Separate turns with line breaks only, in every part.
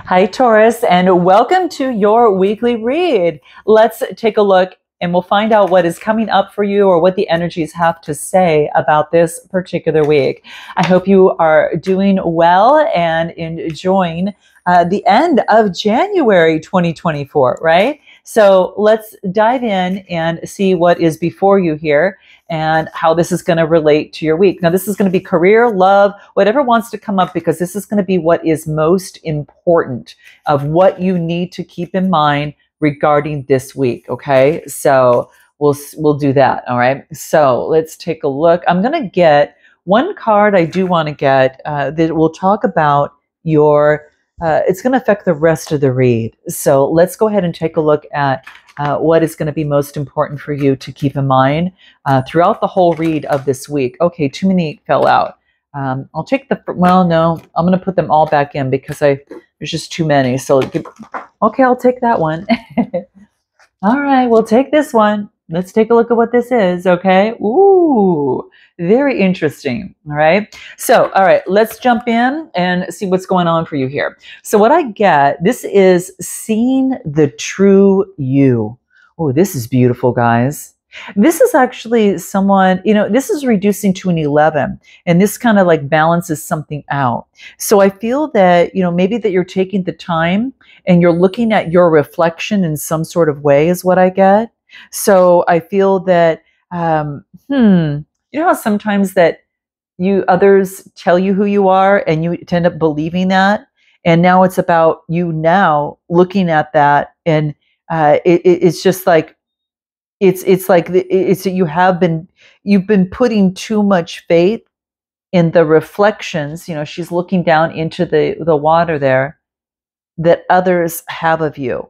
Hi, Taurus, and welcome to your weekly read. Let's take a look and we'll find out what is coming up for you or what the energies have to say about this particular week. I hope you are doing well and enjoying the end of January 2024, right? So let's dive in and see what is before you here and how this is going to relate to your week. Now, this is going to be career, love, whatever wants to come up, because this is going to be what is most important of what you need to keep in mind regarding this week. Okay, so we'll do that. All right, so let's take a look. I'm going to get one card. I do want to get that will talk about your. It's going to affect the rest of the read. So let's go ahead and take a look at what is going to be most important for you to keep in mind throughout the whole read of this week. Okay, too many fell out. I'll take no, I'm going to put them all back in because there's just too many. So, okay, I'll take that one. All right, we'll take this one. Let's take a look at what this is, okay? Ooh, very interesting, all right? So, all right, let's jump in and see what's going on for you here. So what I get, this is seeing the true you. Oh, this is beautiful, guys. This is actually someone, this is reducing to an 11, and this kind of like balances something out. So I feel that, maybe that you're taking the time and you're looking at your reflection in some sort of way is what I get. So I feel that, how sometimes that others tell you who you are and you tend up believing that. And now it's about you now looking at that. And it's just like, you've been putting too much faith in the reflections. She's looking down into the water there that others have of you,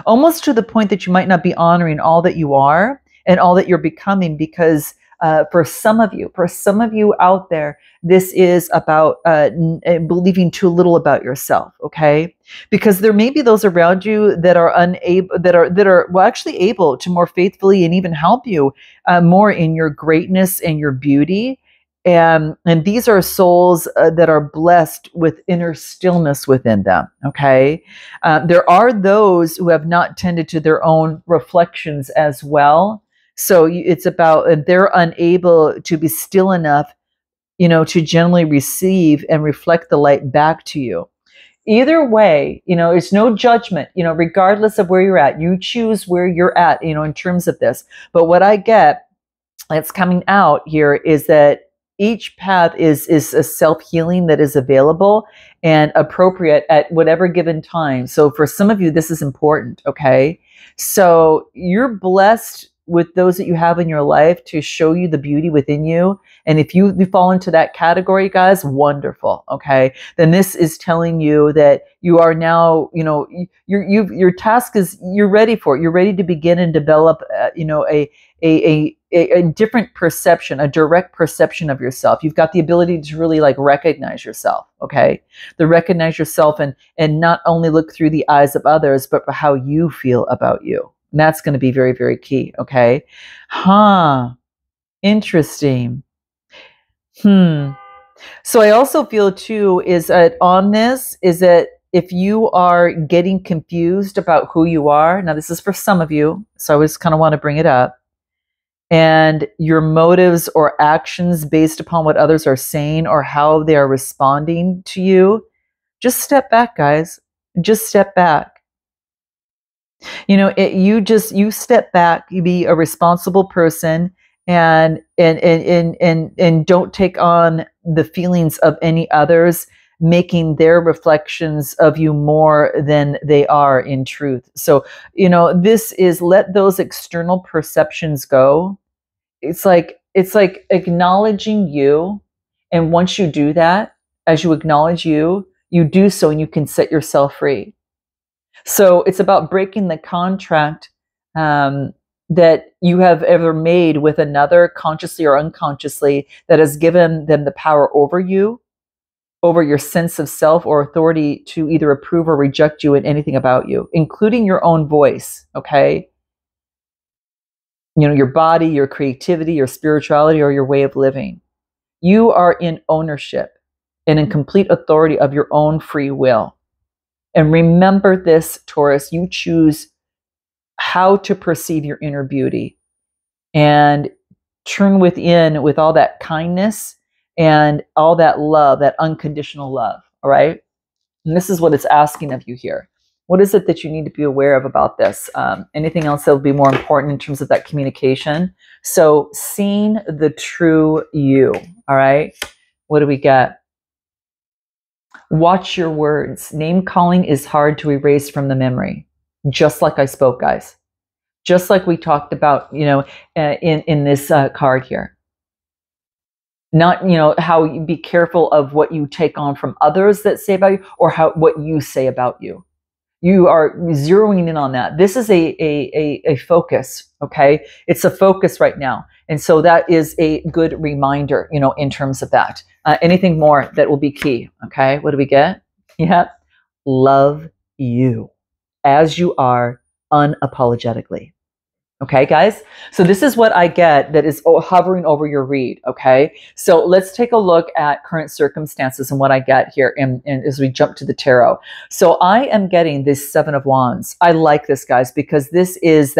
almost to the point that you might not be honoring all that you are and all that you're becoming, because for some of you out there, this is about believing too little about yourself. Okay, because there may be those around you that are actually able to more faithfully and even help you more in your greatness and your beauty. And these are souls that are blessed with inner stillness within them. Okay, there are those who have not tended to their own reflections as well. So it's about, and they're unable to be still enough, to gently receive and reflect the light back to you. Either way, it's no judgment, regardless of where you're at. You choose where you're at, in terms of this. But what I get that's coming out here is that each path is a self-healing that is available and appropriate at whatever given time. So for some of you, this is important, okay? So you're blessed with those that you have in your life to show you the beauty within you. And if you fall into that category, guys, wonderful, okay? Then this is telling you that you are now, your task is, you're ready for it. You're ready to begin and develop, a different perception, a direct perception of yourself. You've got the ability to really like recognize yourself, okay? To recognize yourself and not only look through the eyes of others, but for how you feel about you. And that's going to be very, very key, okay? Interesting. So I also feel too is that on this is that if you are getting confused about who you are, now this is for some of you, so I just kind of want to bring it up, and your motives or actions based upon what others are saying or how they are responding to you, just step back, guys. Just step back. You step back, you be a responsible person, and don't take on the feelings of any others, making their reflections of you more than they are in truth. So, this is, let those external perceptions go. It's like acknowledging you. And once you do that, as you acknowledge you do so and you can set yourself free. So it's about breaking the contract that you have ever made with another, consciously or unconsciously, that has given them the power over you, over your sense of self or authority to either approve or reject you and anything about you, including your own voice, okay? Your body, your creativity, your spirituality, or your way of living. You are in ownership and in complete authority of your own free will. And remember this, Taurus, you choose how to perceive your inner beauty and turn within with all that kindness and all that love, that unconditional love. All right. And this is what it's asking of you here. What is it that you need to be aware of about this? Anything else that will be more important in terms of that communication? So seeing the true you. All right. What do we get? Watch your words. Name calling is hard to erase from the memory. Just like I spoke, guys. Just like we talked about, in this card here. Not, how you be careful of what you take on from others that say about you, or what you say about you. You are zeroing in on that. This is a focus, okay? It's a focus right now. And so that is a good reminder, in terms of that. Anything more that will be key, okay? What do we get? Yeah. Love you as you are, unapologetically. Okay, guys? So this is what I get that is hovering over your read, okay? So let's take a look at current circumstances and what I get here and as we jump to the tarot. So I am getting this Seven of Wands. I like this, guys, because this is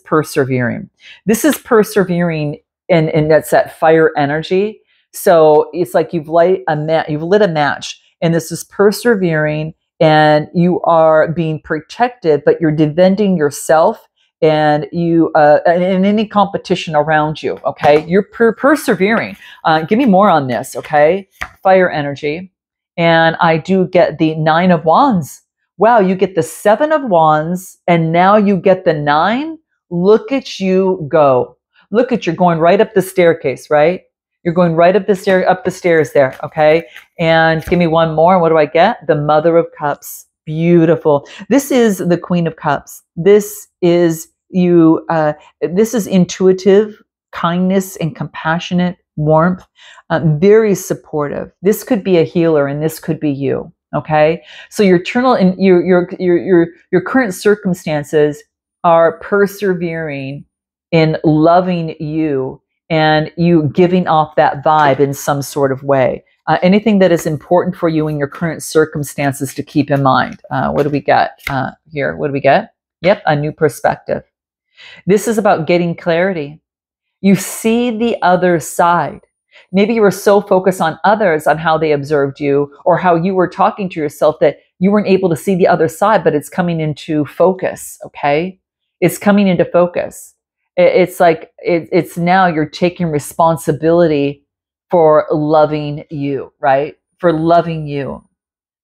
persevering. This is persevering, and that's that fire energy. So it's like you've lit a match, and this is persevering, and you are being protected, but you're defending yourself and you in any competition around you. Okay, you're persevering. Give me more on this. Okay, fire energy, and I do get the Nine of Wands. Wow, you get the Seven of Wands, and now you get the Nine. Look at you go. Look at, you're going right up the staircase, right? You're going right up the stairs there. Okay, and give me one more. What do I get? The Mother of Cups. Beautiful. This is the Queen of Cups. This is you. This is intuitive, kindness and compassionate, warmth, very supportive. This could be a healer, and this could be you. Okay, so your current circumstances are persevering in loving you, and you giving off that vibe in some sort of way. Anything that is important for you in your current circumstances to keep in mind. What do we get here? What do we get? Yep, a new perspective. This is about getting clarity. You see the other side. Maybe you were so focused on others, on how they observed you, or how you were talking to yourself, that you weren't able to see the other side, but it's coming into focus, okay? It's coming into focus. It's like, it's now you're taking responsibility for loving you, right? For loving you.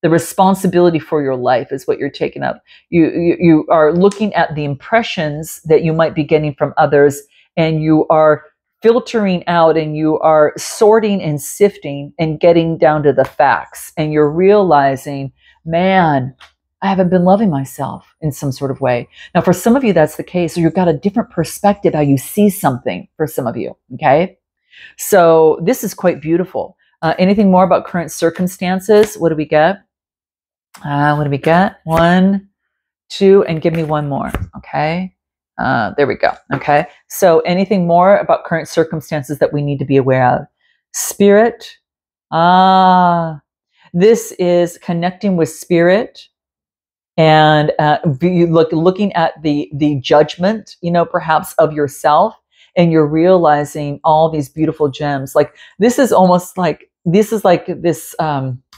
The responsibility for your life is what you're taking up. You are looking at the impressions that you might be getting from others, and you are filtering out, and you are sorting and sifting and getting down to the facts. And you're realizing, man, I haven't been loving myself in some sort of way. Now, for some of you, that's the case. So you've got a different perspective how you see something for some of you, okay? So this is quite beautiful. Anything more about current circumstances? What do we get? What do we get? 1, 2, and give me one more, okay? There we go, okay? So anything more about current circumstances that we need to be aware of? Spirit. This is connecting with spirit, and looking at the judgment, perhaps of yourself, and you're realizing all these beautiful gems. Like this is almost like this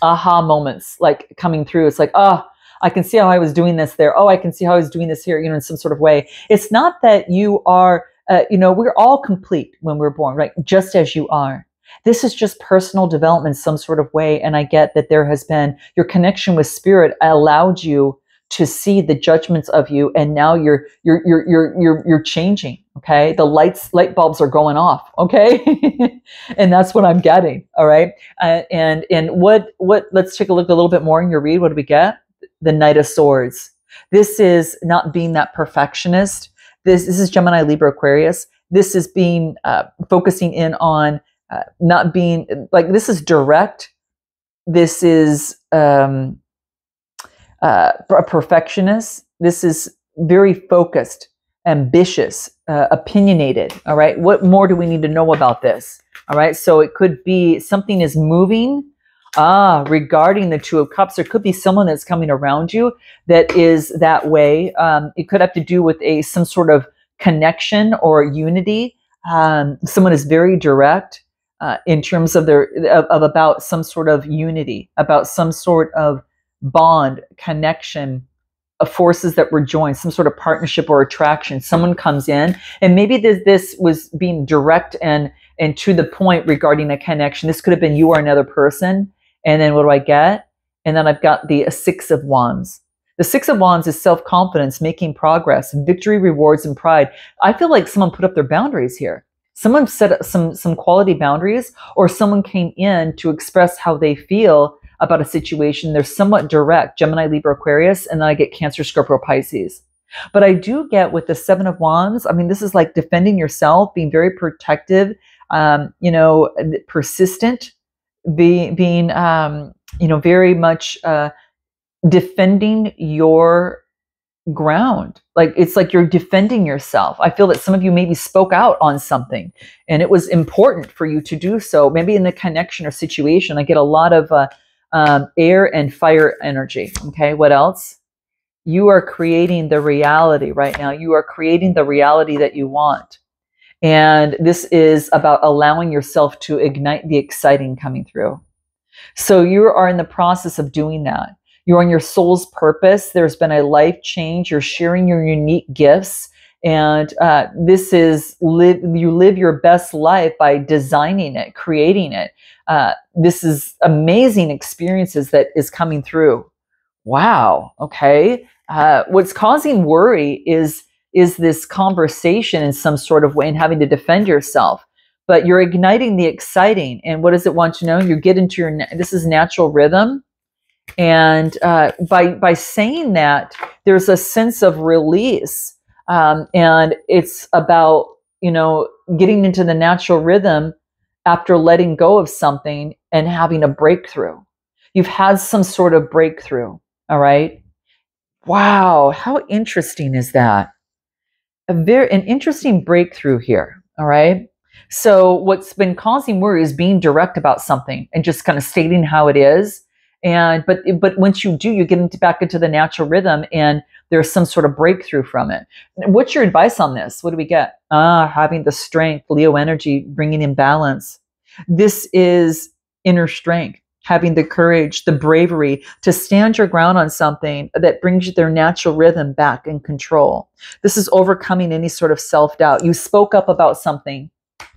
aha moments like coming through. It's like, oh, I can see how I was doing this there. Oh, I can see how I was doing this here, in some sort of way. It's not that you are, we're all complete when we're born, right? Just as you are. This is just personal development in some sort of way. And I get that there has been your connection with spirit allowed you to see the judgments of you, and now you're changing. Okay, the light bulbs are going off. Okay, and that's what I'm getting. All right, and what? Let's take a look a little bit more in your read. What do we get? The Knight of Swords. This is not being that perfectionist. This is Gemini, Libra, Aquarius. This is being focusing in on not being like, this is direct. This is a perfectionist. This is very focused, ambitious, opinionated. All right. What more do we need to know about this? All right. So it could be something is moving Regarding the Two of Cups, there could be someone that's coming around you that is that way. It could have to do with some sort of connection or unity. Someone is very direct in terms of about some sort of unity, about some sort of bond, connection, of forces that were joined, some sort of partnership or attraction. Someone comes in, and maybe this was being direct and to the point regarding a connection. This could have been you or another person. And then what do I get? And then I've got the Six of Wands. The Six of Wands is self-confidence, making progress, victory, rewards, and pride. I feel like someone put up their boundaries here. Someone set up some quality boundaries, or someone came in to express how they feel about a situation. They're somewhat direct, Gemini, Libra, Aquarius, and then I get Cancer, Scorpio, Pisces. But I do get with the Seven of Wands, I mean, this is like defending yourself, being very protective, persistent, being very much defending your ground. Like, it's like you're defending yourself. I feel that some of you maybe spoke out on something and it was important for you to do so. Maybe in the connection or situation, I get a lot of air and fire energy. Okay, what else? You are creating the reality right now. You are creating the reality that you want. And this is about allowing yourself to ignite the exciting coming through. So you are in the process of doing that. You're on your soul's purpose. There's been a life change. You're sharing your unique gifts. And this is you live your best life by designing it, creating it. This is amazing experiences that is coming through. Wow. Okay. What's causing worry is this conversation in some sort of way and having to defend yourself. But you're igniting the exciting. And what does it want to know? You get into this is natural rhythm. And by saying that, there's a sense of release. And it's about, getting into the natural rhythm after letting go of something and having a breakthrough. You've had some sort of breakthrough. All right. Wow. How interesting is that? An interesting breakthrough here. All right. So what's been causing worry is being direct about something and just kind of stating how it is. But once you do, you get back into the natural rhythm and there's some sort of breakthrough from it. What's your advice on this? What do we get? Having the strength, Leo energy, bringing in balance. This is inner strength, having the courage, the bravery to stand your ground on something that brings their natural rhythm back in control. This is overcoming any sort of self-doubt. You spoke up about something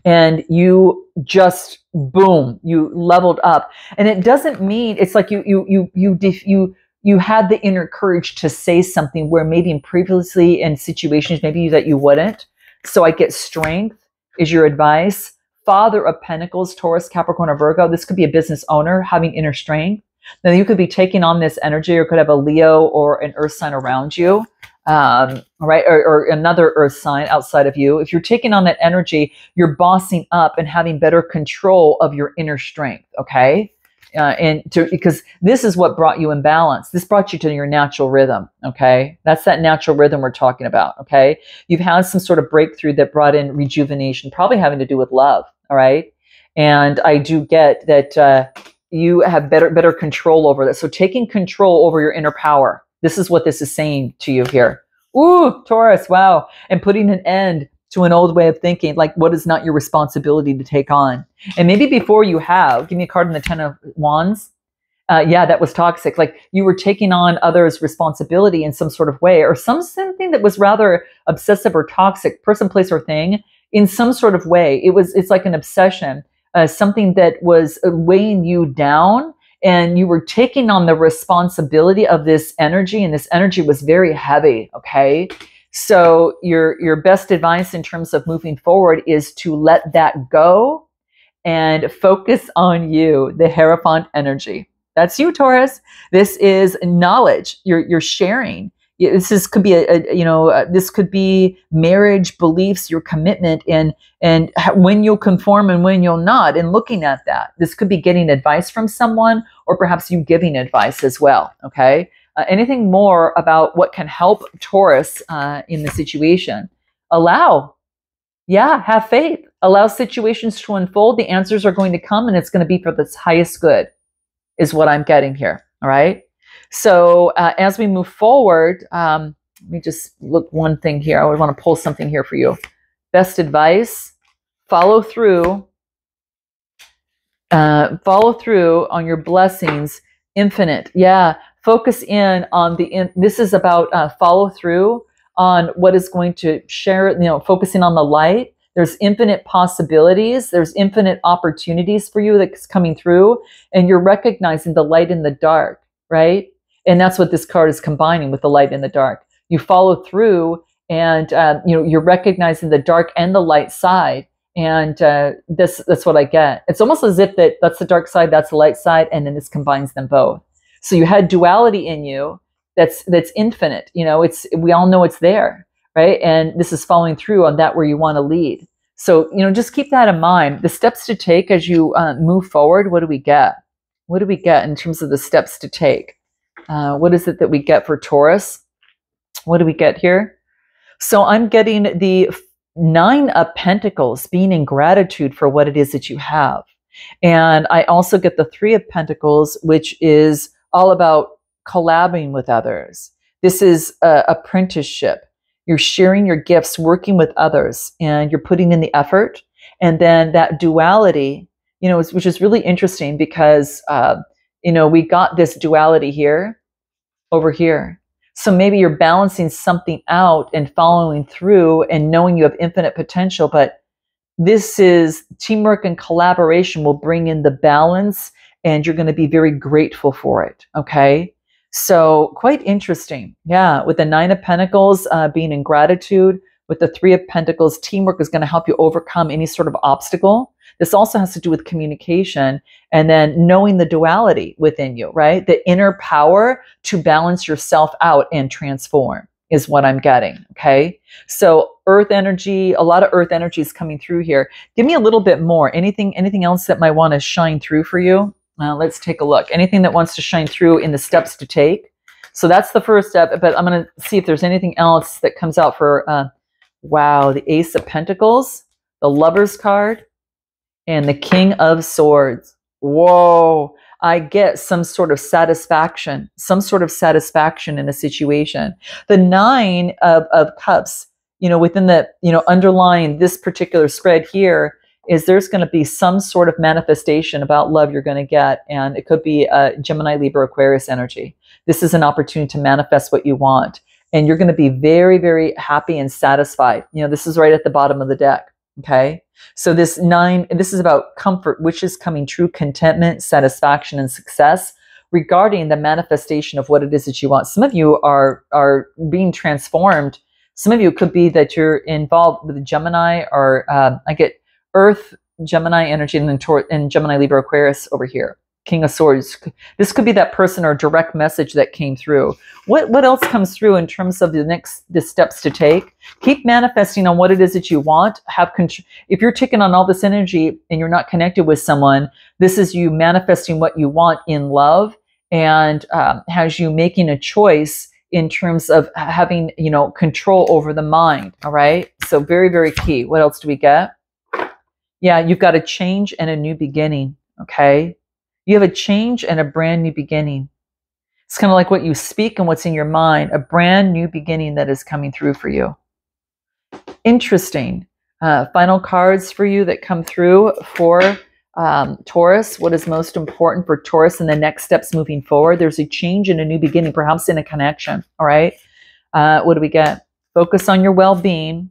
and you just, boom, you leveled up. And it doesn't mean, it's like you had the inner courage to say something where maybe previously in situations, maybe that you wouldn't. So I get strength is your advice. Father of Pentacles, Taurus, Capricorn, or Virgo. This could be a business owner having inner strength. Now you could be taking on this energy, or could have a Leo or an earth sign around you, right? Or another earth sign outside of you. If you're taking on that energy, you're bossing up and having better control of your inner strength, okay? Because this is what brought you in balance. This brought you to your natural rhythm, okay? That's that natural rhythm we're talking about, okay? You've had some sort of breakthrough that brought in rejuvenation, probably having to do with love, all right? And I do get that you have better control over that. So taking control over your inner power. This is what this is saying to you here. Ooh, Taurus, wow. And putting an end to an old way of thinking, like what is not your responsibility to take on. And maybe before you have, give me a card in the Ten of Wands. Yeah, that was toxic. Like you were taking on others' responsibility in some sort of way, or something that was rather obsessive or toxic, person, place, or thing in some sort of way. It's like an obsession, something that was weighing you down, and you were taking on the responsibility of this energy, and this energy was very heavy, okay? So your best advice in terms of moving forward is to let that go and focus on you, the Hierophant energy. That's you, Taurus. This is knowledge. You're sharing. Could be this could be marriage, beliefs, your commitment, and when you'll conform and when you'll not, and looking at that. This could be getting advice from someone, or perhaps you giving advice as well. Okay. Anything more about what can help Taurus in the situation? Allow. Yeah, have faith. Allow situations to unfold. The answers are going to come, and it's going to be for the highest good. is what I'm getting here. All right. So as we move forward, let me just look one thing here. I would want to pull something here for you. Best advice, follow through on your blessings. Infinite. Yeah. Focus in on this is about follow through on what is going to share, focusing on the light. There's infinite possibilities. There's infinite opportunities for you that's coming through, and you're recognizing the light in the dark, right? And that's what this card is combining with the light in the dark. You follow through, and you're recognizing the dark and the light side, and that's what I get. It's almost as if that's the dark side, that's the light side, and then this combines them both. So you had duality in you that's infinite. We all know it's there. Right? And this is following through on that where you want to lead. So, just keep that in mind. The steps to take as you move forward, what do we get? What do we get in terms of the steps to take? What is it that we get for Taurus? What do we get here? So I'm getting the 9 of Pentacles, being in gratitude for what it is that you have. And I also get the 3 of Pentacles, which is all about collabing with others. This is apprenticeship. You're sharing your gifts, working with others, and you're putting in the effort. And then that duality, which is really interesting because, we got this duality here, over here. So maybe you're balancing something out and following through and knowing you have infinite potential, but this is teamwork and collaboration will bring in the balance, and you're going to be very grateful for it. Okay. So quite interesting. Yeah. With the 9 of Pentacles being in gratitude, with the 3 of Pentacles, teamwork is going to help you overcome any sort of obstacle. This also has to do with communication, and then knowing the duality within you, right? The inner power to balance yourself out and transform is what I'm getting. Okay. So earth energy, a lot of earth energy is coming through here. Give me a little bit more. Anything else that might want to shine through for you? Let's take a look. Anything that wants to shine through in the steps to take. So that's the first step, but I'm going to see if there's anything else that comes out for, wow, the Ace of Pentacles, the Lover's card, and the King of Swords. Whoa, I get some sort of satisfaction in a situation. The 9 of Cups, within the, underlying this particular spread here, is there's going to be some sort of manifestation about love you're going to get. And it could be Gemini, Libra, Aquarius energy. This is an opportunity to manifest what you want. And you're going to be very, very happy and satisfied. This is right at the bottom of the deck. Okay. So this 9, this is about comfort, which is coming true, contentment, satisfaction, and success regarding the manifestation of what it is that you want. Some of you are being transformed. Some of you could be that you're involved with Gemini, or I get Earth, Gemini energy, and then Gemini, Libra, Aquarius over here. King of Swords. This could be that person or direct message that came through. What else comes through in terms of the steps to take? Keep manifesting on what it is that you want. If you're taking on all this energy and you're not connected with someone, this is you manifesting what you want in love, and has you making a choice in terms of having, control over the mind. All right. So very, very key. What else do we get? Yeah, you've got a change and a new beginning. Okay. You have a change and a brand new beginning. It's kind of like what you speak and what's in your mind, a brand new beginning that is coming through for you. Interesting. Final cards for you that come through for Taurus. What is most important for Taurus in the next steps moving forward? There's a change and a new beginning, perhaps in a connection. All right. What do we get? Focus on your well-being.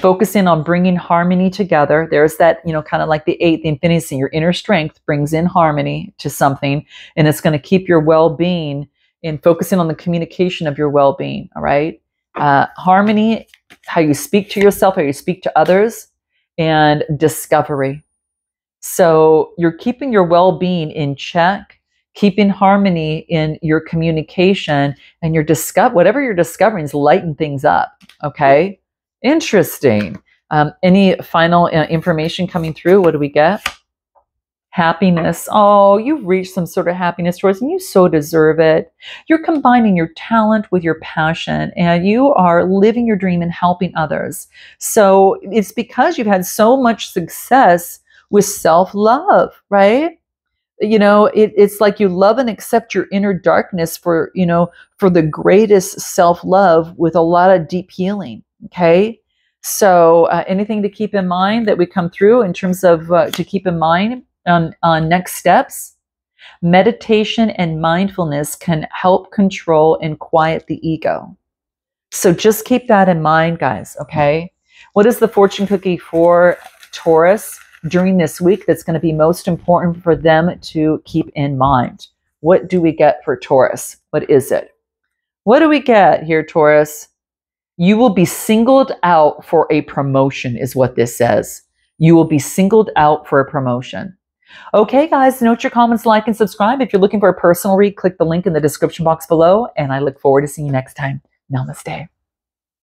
Focus in on bringing harmony together. There's that, kind of like the 8, the infinity, your inner strength brings in harmony to something, and it's going to keep your well-being and focusing on the communication of your well-being. All right. Harmony, how you speak to yourself, how you speak to others, and discovery. So you're keeping your well-being in check, keeping harmony in your communication, and whatever you're discovering is lighting things up. Okay. Interesting. Any final information coming through? What do we get? Happiness. Oh, you've reached some sort of happiness, Taurus, and you so deserve it. You're combining your talent with your passion, and you are living your dream and helping others. So it's because you've had so much success with self-love, right? It's like you love and accept your inner darkness for, for the greatest self-love with a lot of deep healing. Okay. So anything to keep in mind that we come through in terms of to keep in mind on next steps? Meditation and mindfulness can help control and quiet the ego. So just keep that in mind, guys. Okay. What is the fortune cookie for Taurus during this week that's going to be most important for them to keep in mind? What do we get for Taurus? What is it? What do we get here, Taurus? You will be singled out for a promotion is what this says. You will be singled out for a promotion. Okay, guys, note your comments, like, and subscribe. If you're looking for a personal read, click the link in the description box below, and I look forward to seeing you next time. Namaste.